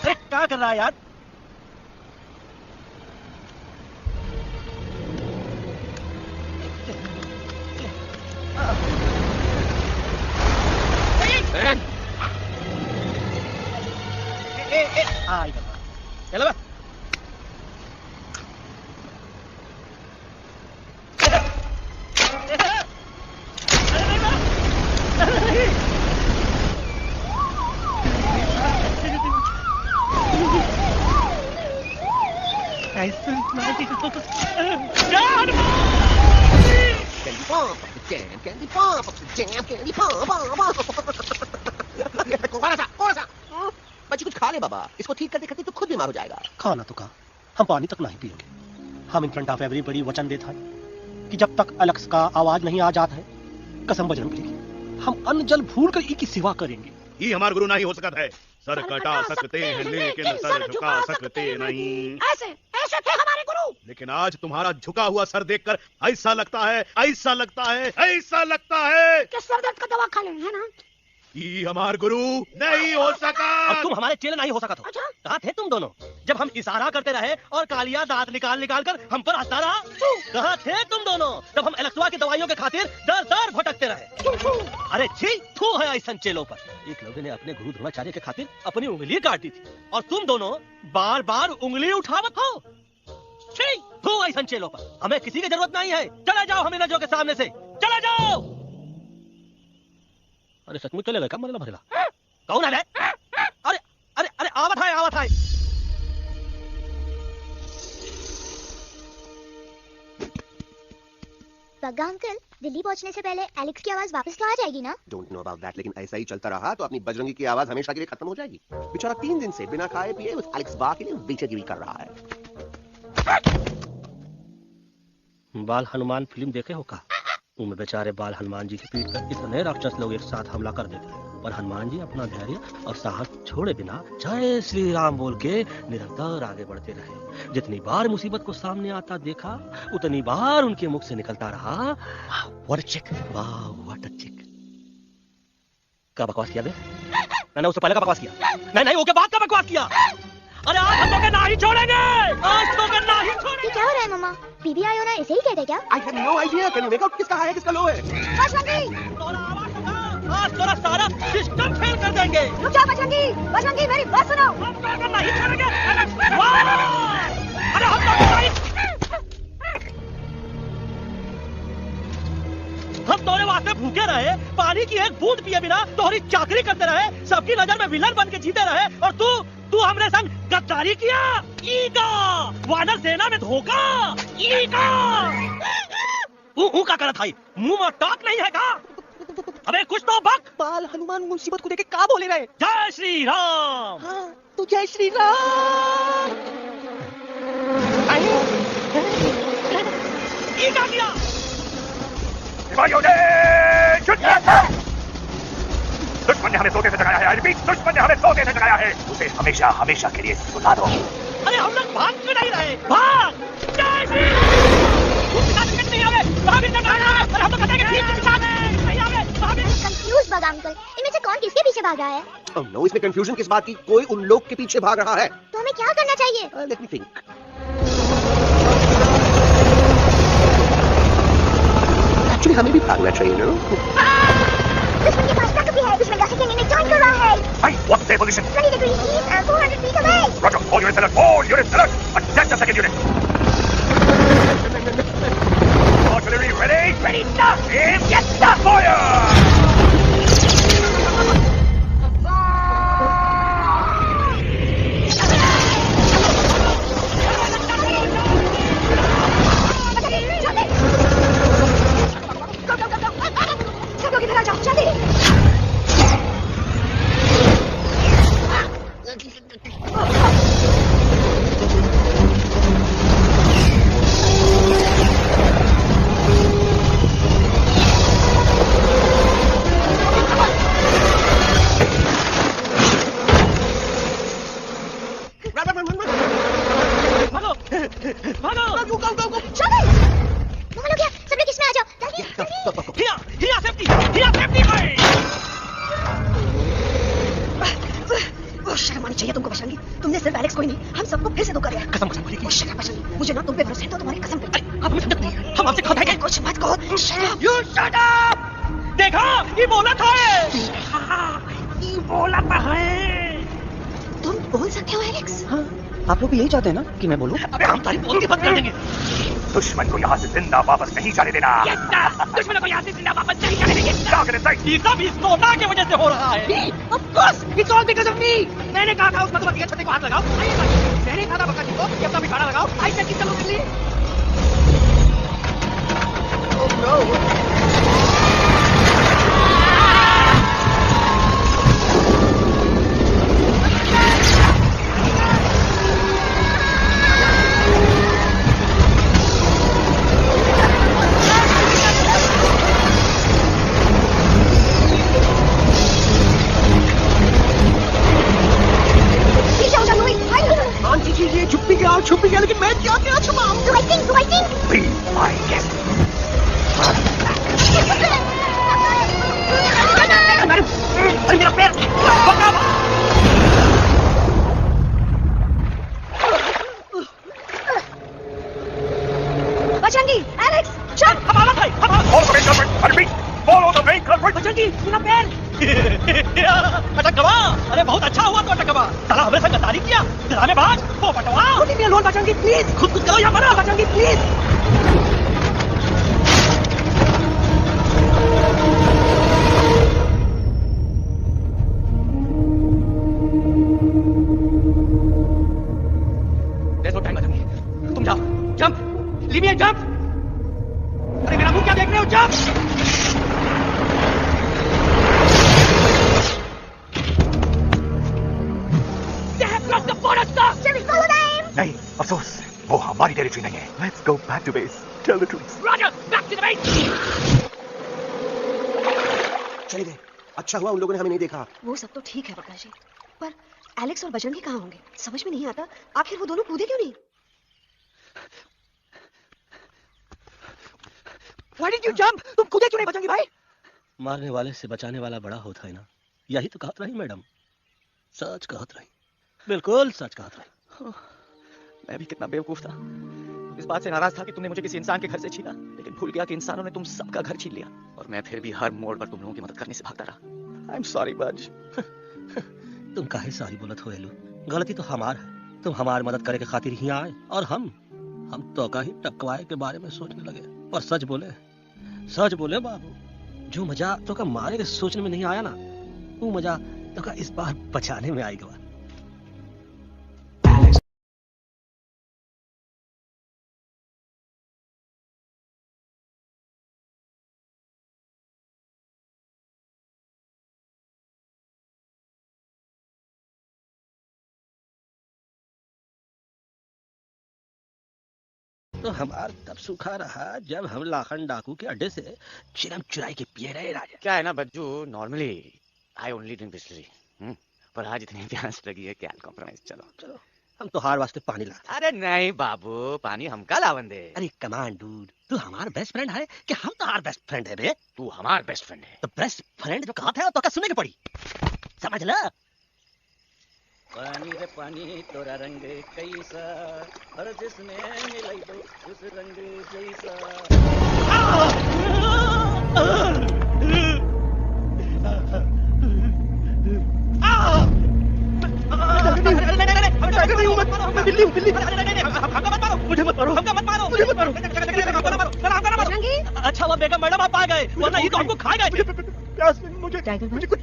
क्या कर रहा है यार? आई बाबा, चलो बस। Candy pop, jam, candy pop. कौन सा? बच्ची कुछ खा ले बाबा, इसको ठीक करते करते तो खुद बीमार हो जाएगा। खाना तो खा, हम पानी तक नहीं पिएंगे। हम इन फ्रंट ऑफ एवरीबॉडी वचन देता है कि जब तक एलेक्स का आवाज नहीं आ जाता है, कसम बजरंग बली की, हम अन्न जल भूल कर ई की सेवा करेंगे। ये हमारा गुरु नहीं हो सकता है। सर कटा सकते हैं लेकिन सर झुका सकते नहीं। ऐसे थे हमारे गुरु। लेकिन आज तुम्हारा झुका हुआ सर देखकर ऐसा लगता है कि सर दर्द का दवा खा लें, है ना? ये हमार गुरु नहीं हो सका। अब तुम हमारे चेले नहीं हो सका तो अच्छा? कहाँ थे तुम दोनों जब हम इशारा करते रहे और कालिया दांत निकाल कर हम पर हंसता रहा? कहाँ थे तुम दोनों जब हम एलेक्सवा की दवाइयों के खातिर दर भटकते रहे? अरे छी, थू है ऐसा चेलों पर। एक लोगों ने अपने गुरु द्रोणाचार्य के खातिर अपनी उंगली काट दी थी और तुम दोनों बार बार उंगली उठावत हो। छी, थू ऐसा चेलों पर। हमें किसी की जरूरत नहीं है। चले जाओ हम इन नजरों के सामने से, चले जाओ। अरे सचमुच चलेगा कब मतलब भरेला? कौन है? अरे अरे अरे आवत है। बग्गा अंकल, दिल्ली पहुंचने से पहले एलेक्स की आवाज वापस तो आ जाएगी ना? डोंट नो अबाउट दैट, लेकिन ऐसा ही चलता रहा तो अपनी बजरंगी की आवाज हमेशा के लिए खत्म हो जाएगी। बेचारा 3 दिन से बिना खाए पिए उस एलेक्स बा के लिए बेचैनी कर रहा है। बाल हनुमान फिल्म देखे हो का? उनमें बेचारे बाल हनुमान जी की पीठ पर इतने राक्षस लोग एक साथ हमला कर देते हैं और हनुमान जी अपना धैर्य और साहस छोड़े बिना जय श्री राम बोल के निरंतर आगे बढ़ते रहे। जितनी बार मुसीबत को सामने आता देखा, उतनी बार उनके मुख से निकलता रहा, व्हाट अ चिक, वाह व्हाट अ चिक। क्या बकवास किया बे? मैंने उससे पहले का बकवास किया? नहीं, ओके बाद का बकवास किया। अरे आज हम लोग नहीं छोड़ेंगे, आज तो करना ही छोड़ेंगे। क्या हो रहा है मम्मा? बीबी आई होना ऐसे ही कहते क्या? I have no idea. Can you make out किसका हाई है किसका लो है? आज तोरा सारा सिस्टम फेल कर देंगे। रुक जा बजरंगी, मेरी बात सुनो। हम तो करना ही छोड़ेंगे। अरे हम लोग नहीं, हम तोरे वास्ते भूखे रहे, पानी की एक बूंद पिए बिना तोहरी चाकरी करते रहे, सबकी नजर में विलन बन के जीते रहे, और तू हमरे संग गद्दारी किया। ईगा वानर सेना में धोखा, ईगा का करत भाई, मुंह में टाक नहीं है का? अबे कुछ तो बक। बाल हनुमान मुसीबत को देखे का बोले रहे? जय श्री राम। हाँ, तो जय श्री राम। ईगा किया। दुश्मन ने हमें सोते से जगाया है, रिपीट, दुश्मन ने हमें सोते से जगाया है, उसे हमेशा हमेशा के लिए सुला दो। अरे हम लोग भाग क्यों नहीं रहे? भाग! जय श्री हम तो कहते हैं कंफ्यूज बगा अंकल, इनमें से कौन किसके पीछे भाग रहा है? Oh no, इसमें कंफ्यूजन किस बात की? कोई उन लोग के पीछे भाग रहा है। तो हमें क्या करना चाहिए? Let me think. Actually, हमें भी भागना चाहिए, no? दुश्मन के पास ताकत भी है, दुश्मन का सेकंड इनिंग जॉइन कर रहा है। Hey, what's their position? 20 degrees east and 400 feet away. Roger, all units alert, all units alert. Attention, second unit. Artillery ready? Ready, stop! Aim, get stop, fire! शर्म आनी चाहिए तुमको बजरंगी, तुमने सिर्फ एलेक्स को ही नहीं, हम सबको फिर से धोखा दिया। कसम कसम बोली कि बजरंगी, मुझे ना तुम पे भरोसा है तो तुम्हारी कसम पे। आप हमें समझते नहीं, हम आपसे खुद है कुछ मत कहो। Shut up. You shut up! देखा, ये बोला था। ये बोला था है। तुम बोल सकते हो एलेक्स? हाँ, आप लोग भी यही चाहते हैं ना कि मैं बोलूं? अबे हम तारी बोलती बंद कर देंगे। दुश्मन को यहाँ से जिंदा वापस नहीं जाने देना। दुश्मन को यहाँ से जिंदा वापस नहीं जाने देंगे। Organization. ये सब इस सोना की वजह से हो रहा है। Of course, it's all because of me. मैंने कहा था उस भगवती के छत्ते को हाथ लगाओ। मैंने कहा था भगवती को कि अपना बिछाना लगाओ। आई तक की चलो दिल्ली। Oh no. छुप गया, लेकिन मैं क्या छुपाऊं? Do I think? Be my guest. अरे मेरा पैर! बजरंगी, एलेक्स, चल! Follow the main culprit. I repeat, follow the main culprit. Bajrangi, मेरा पैर! अटक गवा! अरे बहुत अच्छा हुआ तो अटक गवा। साला हमने संग गद्दारी किया, ड्रामेबाज, पोपटवा। Leave me alone, Bajrangi, please. खुद करो या मरो, Bajrangi, please. There's no time, Bajrangi. तुम जाओ, जंप, लीव मी जंप। अरे मेरा मुंह क्या देख रहे हो, जंप। नहीं, अफसोस, वो हमारी टेरिटरी नहीं है। Let's go back to base. Tell the truth. Roger, back to the base. चलिए, अच्छा हुआ उन लोगों ने हमें नहीं देखा। वो सब तो ठीक है प्रकाश जी, पर एलेक्स और बजरंगी कहाँ होंगे? समझ में नहीं आता आखिर वो दोनों कूदे क्यों नहीं? Why did you jump? तुम कूदे क्यों नहीं बजरंगी भाई? मारने वाले से बचाने वाला बड़ा होता है ना, यही तो कहत रही मैडम। सच कहत रही, बिल्कुल सच कहत रही। मैं भी कितना बेवकूफ था। इस बात से नाराज था कि तुमने मुझे किसी इंसान के घर से छीना, लेकिन भूल गया कि इंसानों ने तुम सबका घर छीन लिया और मैं फिर भी हर मोड़ पर तुम लोगों की मदद करने से भागता रहा। आई एम सॉरी बज। तुम काहे सारी बोलत हो एलू? गलती तो हमार है। तुम हमारी मदद करे के खातिर ही आए और हम तो का ही टकवाए के बारे में सोचने लगे। और सच बोले बाबू, जो मजा तो का मारे के सोचने में नहीं आया ना, वो मजा तो का इस बार बचाने में आएगा। तो हमार तब सूखा रहा जब हम लाखन डाकू के अड्डे से चिरम चुराई के पिए रहे राजा। क्या है ना Bajju, normally I only drink Bisleri, पर आज इतनी प्यास लगी है, क्या कॉम्प्रोमाइज। चलो हम तो हार वास्ते पानी ला। अरे नहीं बाबू, पानी हमका लावन दे। अरे कमान डूड, तू हमार बेस्ट फ्रेंड है कि हम तो हार बेस्ट फ्रेंड है बे? तू हमार बेस्ट फ्रेंड है। तो बेस्ट फ्रेंड जो कहा था तो क्या सुने के पड़ी, समझ ला। पानी रे पानी तोरा रंग कैसा, हर जिसने मिलाई दो उस रंग जैसा। अच्छा वो बेगम मैडम आप आ गए, वरना ये तो हमको खा गए। प्यास लगी मुझे कुछ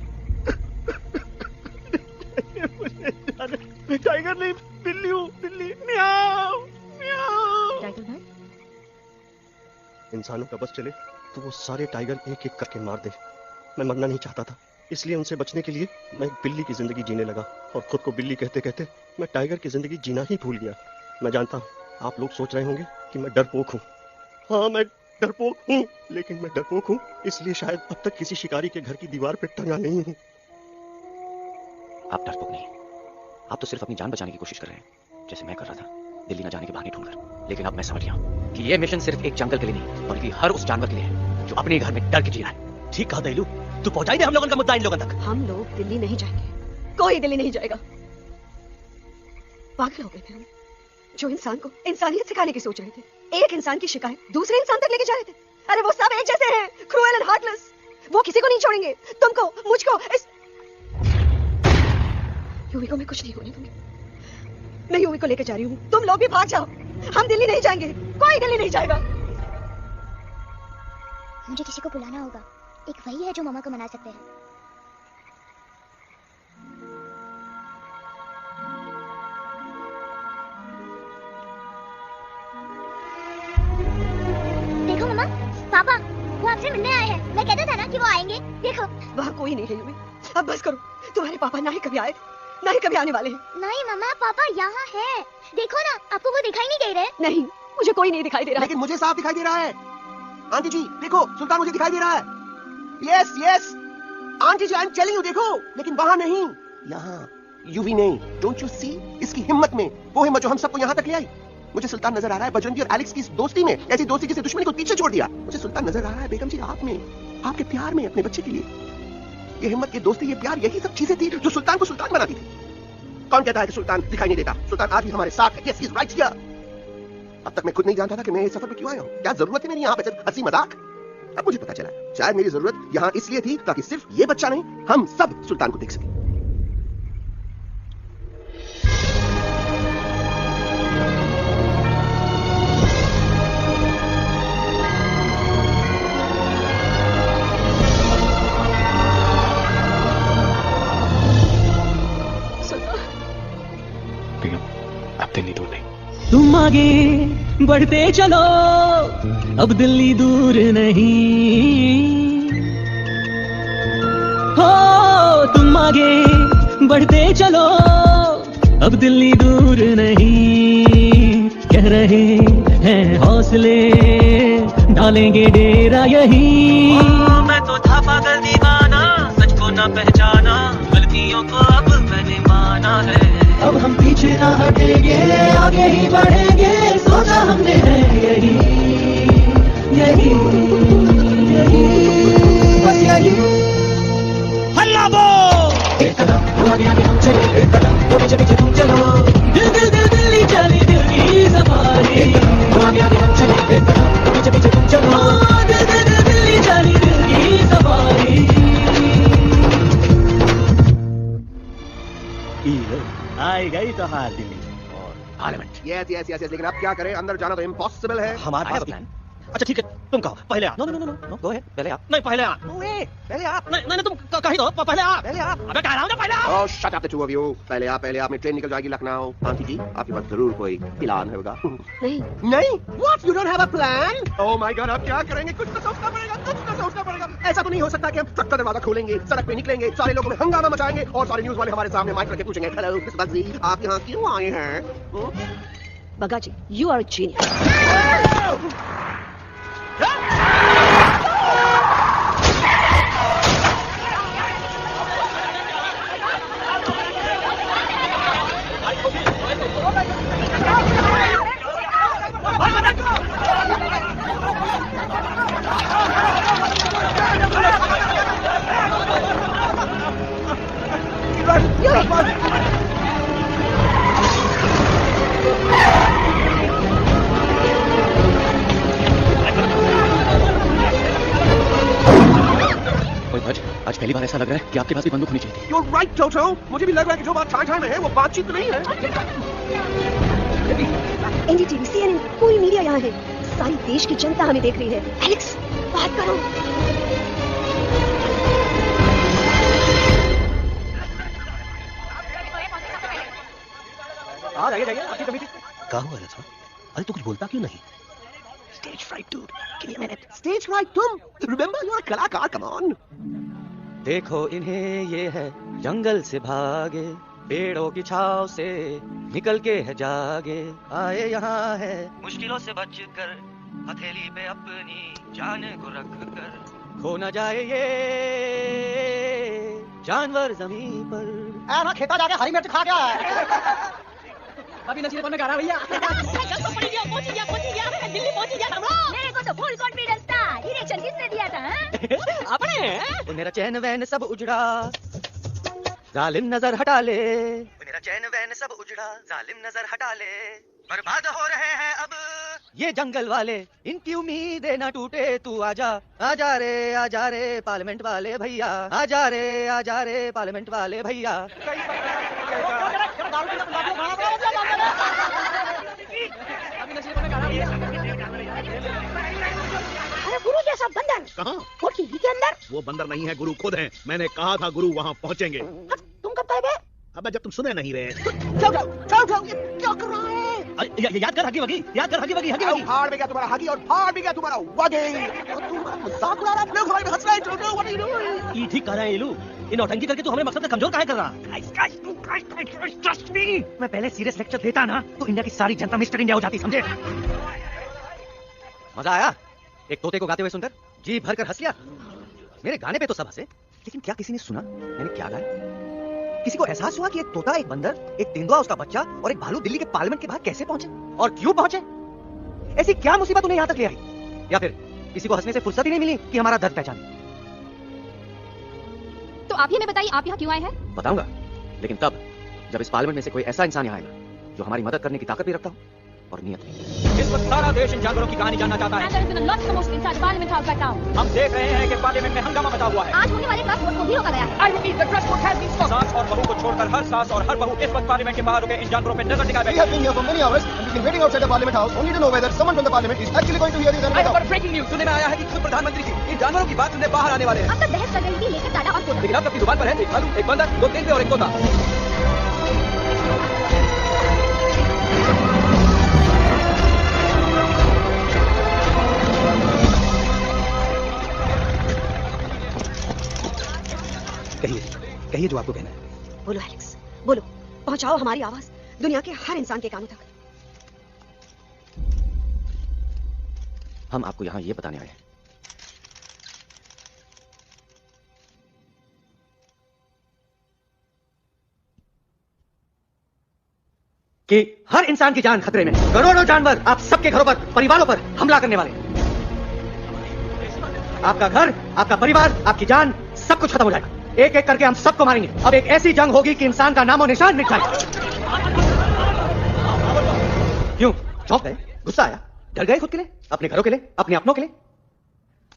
टाइगर नहीं, बिल्ली हूँ, बिल्ली। म्याऊ म्याऊ। टाइगर भाई, इंसानों का बस चले तो वो सारे टाइगर एक एक करके मार दे। मैं मरना नहीं चाहता था, इसलिए उनसे बचने के लिए मैं एक बिल्ली की जिंदगी जीने लगा और खुद को बिल्ली कहते कहते मैं टाइगर की जिंदगी जीना ही भूल गया। मैं जानता हूँ आप लोग सोच रहे होंगे कि मैं डरपोक हूँ। हाँ मैं डरपोक हूँ, लेकिन मैं डरपोक हूँ इसलिए शायद अब तक किसी शिकारी के घर की दीवार पे टंगा नहीं हूँ। आप डरपोक नहीं, आप तो सिर्फ अपनी जान बचाने की कोशिश कर रहे हैं, जैसे मैं कर रहा था दिल्ली न जाने के बहाने ढूंढकर। लेकिन अब मैं समझ गया कि ये मिशन सिर्फ एक जंगल के लिए नहीं, बल्कि हर उस जानवर के लिए है जो अपने घर में डर के जी रहा है। ठीक कहा दीलू, तू पहुंचाई दे हम लोगों का मुद्दा इन लोगों तक। हम लोग दिल्ली नहीं जाएंगे, कोई दिल्ली नहीं जाएगा। पागल हो गए थे हम, जो इंसान को इंसानियत सिखाने की सोच रहे थे। एक इंसान की शिकायत दूसरे इंसान तक लेके जा रहे थे। अरे वो सब एक जैसे हैं, क्रूएल एंड हार्टलेस। वो किसी को नहीं छोड़ेंगे, तुमको, मुझको, इस यूवी को मैं कुछ नहीं होने दूंगी। मैं यूवी को लेकर जा रही हूँ, तुम लोग भी भाग जाओ। हम दिल्ली नहीं जाएंगे, कोई दिल्ली नहीं जाएगा। मुझे किसी को बुलाना होगा, एक वही है जो मामा को मना सकते हैं। देखो मामा, पापा वो आपसे मिलने आए हैं। मैं कहता था ना कि वो आएंगे। देखो वहाँ कोई नहीं है यूवी, अब बस करो। तुम्हारे पापा ना ही कभी आए, ना ही कभी आने वाले हैं। नहीं मामा, पापा यहाँ है। देखो ना, आपको वो दिखाई नहीं दे रहे? नहीं, मुझे कोई नहीं दिखाई दे रहा। लेकिन मुझे साफ दिखाई दे रहा है। आंटी जी देखो, सुल्तान मुझे दिखाई दे रहा है। Yes yes aunty ji, I am telling you, देखो। लेकिन वहां नहीं, यहाँ। यूवी नहीं, डोंट यू सी इसकी हिम्मत में, वो हिम्मत जो हम सबको यहाँ तक ले आई। मुझे सुल्तान नजर आ रहा है बजरंगी और एलेक्स की इस दोस्ती में, ऐसी दोस्ती जिसने दुश्मनी को पीछे छोड़ दिया। मुझे सुल्तान नजर आ रहा है बेगम जी आप में, आपके प्यार में, अपने बच्चे के लिए। ये हिम्मत, ये दोस्ती, ये प्यार, यही सब चीजें थी जो सुल्तान को सुल्तान बनाती थी। कौन कहता है कि सुल्तान दिखाई नहीं देता? सुल्तान आज भी हमारे साथ है। Yes, he is right here. अब तक मैं खुद नहीं जानता था कि मैं इस सफर पे क्यों आया हूँ। क्या जरूरत है मेरी यहाँ पे सिर्फ हंसी मजाक? अब मुझे पता चला, शायद मेरी जरूरत यहाँ इसलिए थी ताकि सिर्फ ये बच्चा नहीं, हम सब सुल्तान को देख सकें। अब दिल्ली दूर नहीं। तुम आगे बढ़ते चलो, अब दिल्ली दूर नहीं। हो तुम आगे बढ़ते चलो, अब दिल्ली दूर नहीं। कह रहे हैं हौसले, डालेंगे डेरा यही। मैं तो था पागल दीवाना, सच को ना पहचाना, गलतियों को अब मैंने माना है। अब हम पीछे ना हटेंगे, आगे ही बढ़ेंगे, सोचा हमने है यही यही यही बस यही। हल्ला बोल, एक कदम वो आगे आगे हम चले, एक कदम वो पीछे पीछे तुम चलो। दिल दिल दिल दिल्ली चली दिल की सफारी, वो आगे आगे हम चले, एक कदम वो पीछे पीछे तुम चलो। दिल दिल दिल दिल्ली चली दिल की सफारी। आई गई तो हार दिल्ली और पार्लियामेंट। यस यस यस, लेकिन अब क्या करें, अंदर जाना तो इम्पॉसिबल है। हमारे पास प्लान। अच्छा ठीक है, तुम कहो, पहले आप। No no no no no, go ahead, पहले आप। नहीं पहले आप। पहले आप। नहीं नहीं तुम कहीं दो, पहले आप। पहले आप। अबे कह रहा हूँ ना पहले आप। Oh shut up the two of you. पहले आप में ट्रेन निकल जाएगी लखनऊ। आंटी जी, आपके पास जरूर कोई प्लान होगा। नहीं नहीं, what, you don't have a plan? Oh my God, अब क्या करेंगे? कुछ तो सोचना पड़ेगा, कुछ तो सोचना पड़ेगा। ऐसा तो नहीं हो सकता कि हम ट्रक का दरवाजा खोलेंगे, सड़क पे निकलेंगे, सारे लोगों में हंगामा मचाएंगे और सारे न्यूज़ वाले हमारे सामने माइक रख के पूछेंगे, हेलो मिस बग्जी, आप यहाँ क्यों आए हैं? बगा जी, यू आर अ जीनियस। आज पहली बार ऐसा लग रहा है कि आपके पास भी बंदूक होनी चाहिए थी। You're right, Toto. मुझे भी लग रहा है कि जो बात छाई में है वो बातचीत नहीं है। एनडीटीवी, सीएनएन, पूरी मीडिया यहाँ है। सारी देश की जनता हमें देख रही है। एलेक्स, बात करो। जाइए आपकी कमेटी। क्या हुआ रचा? अरे तू कुछ बोलता क्यों नहीं? Stage fright, dude. Give me a minute. Stage fright, तुम? Remember, you're a कलाकार. Come on. देखो इन्हें ये है जंगल से भागे, पेड़ों की छाव से निकल के है जागे, आए यहाँ है मुश्किलों से बचकर, हथेली पे अपनी जान को रख कर, खो न जाए ये जानवर जमीन पर। ना खेता जाके हरी मिर्च खा गया। अभी नसीब में कह रहा भैया। दिल्ली पहुंच गया हम लोग। मेरे को तो फुल कॉन्फिडेंस था। इरेक्शन किसने दिया था? आपने। मेरा चैन वैन सब उजड़ा, जालिम नजर हटा ले। मेरा चैन वैन सब उजड़ा, जालिम नजर हटा ले, बर्बाद हो रहे हैं अब ये जंगल वाले, इनकी उम्मीदें ना टूटे, तू आजा आजा रे पार्लियामेंट वाले भैया, आजा रे पार्लियामेंट वाले भैया। अरे गुरु जैसा बंदर कहाँ? और टीवी के अंदर। वो बंदर नहीं है, गुरु खुद हैं। मैंने कहा था गुरु वहाँ पहुँचेंगे। तुम कब गए? अब जब तुम सुने नहीं रहे। जाओ, ये क्या कर रहा है? याद कर हगी वगी, याद कर हगी वगी, हगी वगी। फाड़ भी गया तुम्हारा हगी और फाड़ भी गया तुम्हारा वगी। तुम्हारा मजाक उड़ा रहा है, लोग हमारे में हंस रहे हैं। Toto, what are you doing? ये ठीक कर रहे हैं ये लोग। इन नौटंकी करके तू हमें मकसद से कमजोर काहे कर रहा? ट्रस्ट मी, मैं पहले सीरियस लेक्चर देता ना तो इंडिया की सारी जनता मिस्टर इंडिया हो जाती, समझे? मजा आया एक तोते को गाते हुए सुनकर? जी भरकर हंस लिया। मेरे गाने पे तो सब हंसे, लेकिन क्या किसी ने सुना मैंने क्या गाया? किसी को एहसास हुआ कि एक तोता, एक बंदर, एक तेंदुआ, उसका बच्चा और एक भालू दिल्ली के पार्लियामेंट के बाहर कैसे पहुंचे और क्यों पहुंचे? ऐसी क्या मुसीबत उन्हें यहाँ तक ले आई? या फिर किसी को हंसने से फुर्सत ही नहीं मिली कि हमारा दर्द पहचाने? तो आप ही हमें बताइए, आप यहाँ क्यों आए हैं? बताऊंगा, लेकिन तब जब इस पार्लियामेंट में से कोई ऐसा इंसान यहाँ आएगा जो हमारी मदद करने की ताकत भी रखता हो और नियत भी। इस वक्त सारा देश इन जानवरों की कहानी जानना चाहता है। हम देख रहे हैं कि पार्लियामेंट में हंगामा मचा हुआ है। आज होने वाले ट्रस्ट वोट को भी रोका गया है। सास और बहू को छोड़कर हर सास और हर बहू इस वक्त पार्लियामेंट के बाहर रुके इन जानवरों पे नजर टिकाए बैठे हैं। ब्रेकिंग न्यूज सुनने में आया है कि खुद प्रधानमंत्री जी इन जानवरों की बात सुनने बाहर आने वाले हैं। अब तक बहस कर रही थी, लेकर टाटा और कोटा। लेकिन अब सबकी जुबान पर है एक भालू, एक बंदर, दो तेंदुए और एक तोता। कहिए जो आपको कहना है। बोलो एलेक्स, बोलो, पहुंचाओ हमारी आवाज दुनिया के हर इंसान के कानों तक। हम आपको यहाँ ये बताने आए हैं कि हर इंसान की जान खतरे में, करोड़ों जानवर आप सबके घरों पर, परिवारों पर हमला करने वाले हैं। आपका घर, आपका परिवार, आपकी जान, सब कुछ खत्म हो जाएगा। एक एक करके हम सबको मारेंगे। अब एक ऐसी जंग होगी कि इंसान का नामो निशान मिट जाएगा। क्यों चौंक गए? गुस्सा आया? डर गए खुद के लिए, अपने घरों के लिए, अपने अपनों के लिए?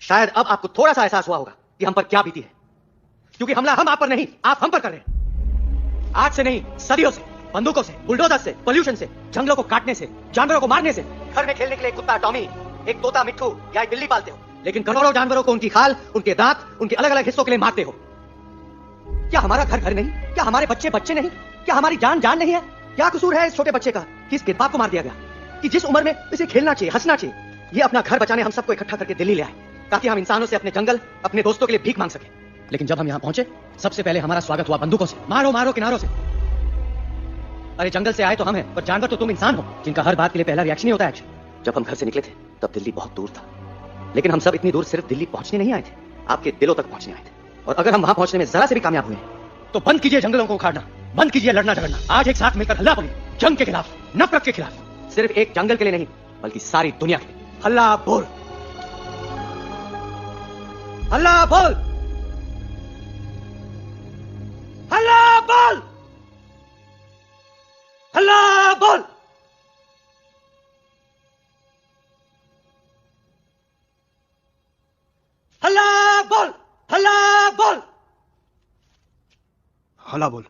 शायद अब आपको थोड़ा सा एहसास हुआ होगा कि हम पर क्या बीती है, क्योंकि हमला हम आप पर नहीं, आप हम पर कर रहे हैं। आज से नहीं, सदियों से, बंदूकों से, बुलडोजर से, पोल्यूशन से, जंगलों को काटने से, जानवरों को मारने से। घर में खेलने के लिए एक कुत्ता टॉमी, एक तोता मिट्ठू या एक बिल्ली पालते हो, लेकिन करोड़ों जानवरों को उनकी खाल, उनके दांत, उनके अलग अलग हिस्सों के लिए मारते हो। क्या हमारा घर घर नहीं? क्या हमारे बच्चे बच्चे नहीं? क्या हमारी जान जान नहीं है? क्या कसूर है इस छोटे बच्चे का कि इसके बाप को मार दिया गया, कि जिस उम्र में इसे खेलना चाहिए, हंसना चाहिए? ये अपना घर बचाने हम सबको इकट्ठा करके दिल्ली ले आए ताकि हम इंसानों से अपने जंगल, अपने दोस्तों के लिए भीख मांग सके। लेकिन जब हम यहां पहुंचे, सबसे पहले हमारा स्वागत हुआ बंदूकों से। मारो मारो किनारों से। अरे जंगल से आए तो हम हैं, पर जानवर तो तुम इंसान हो, जिनका हर बात के लिए पहला रिएक्शन ही होता है एक्शन। जब हम घर से निकले थे तब दिल्ली बहुत दूर था, लेकिन हम सब इतनी दूर सिर्फ दिल्ली पहुंचने नहीं आए थे, आपके दिलों तक पहुंचने आए थे। और अगर हम वहां पहुंचने में जरा से भी कामयाब हुए तो बंद कीजिए जंगलों को उखाड़ना, बंद कीजिए लड़ना झगड़ना। आज एक साथ मिलकर हल्ला बोलिए, जंग के खिलाफ, नफरत के खिलाफ। सिर्फ एक जंगल के लिए नहीं, बल्कि सारी दुनिया के लिए। हल्ला बोल, हल्ला बोल, हल्ला बोल, हल्ला बोल। हल्ला बोल, हल्ला बोल, हल्ला बोल,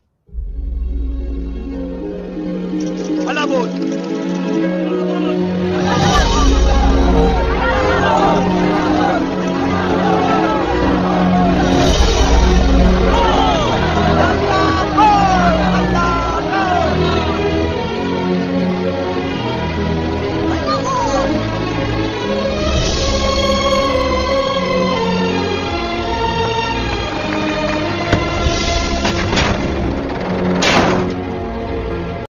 हल्ला बोल।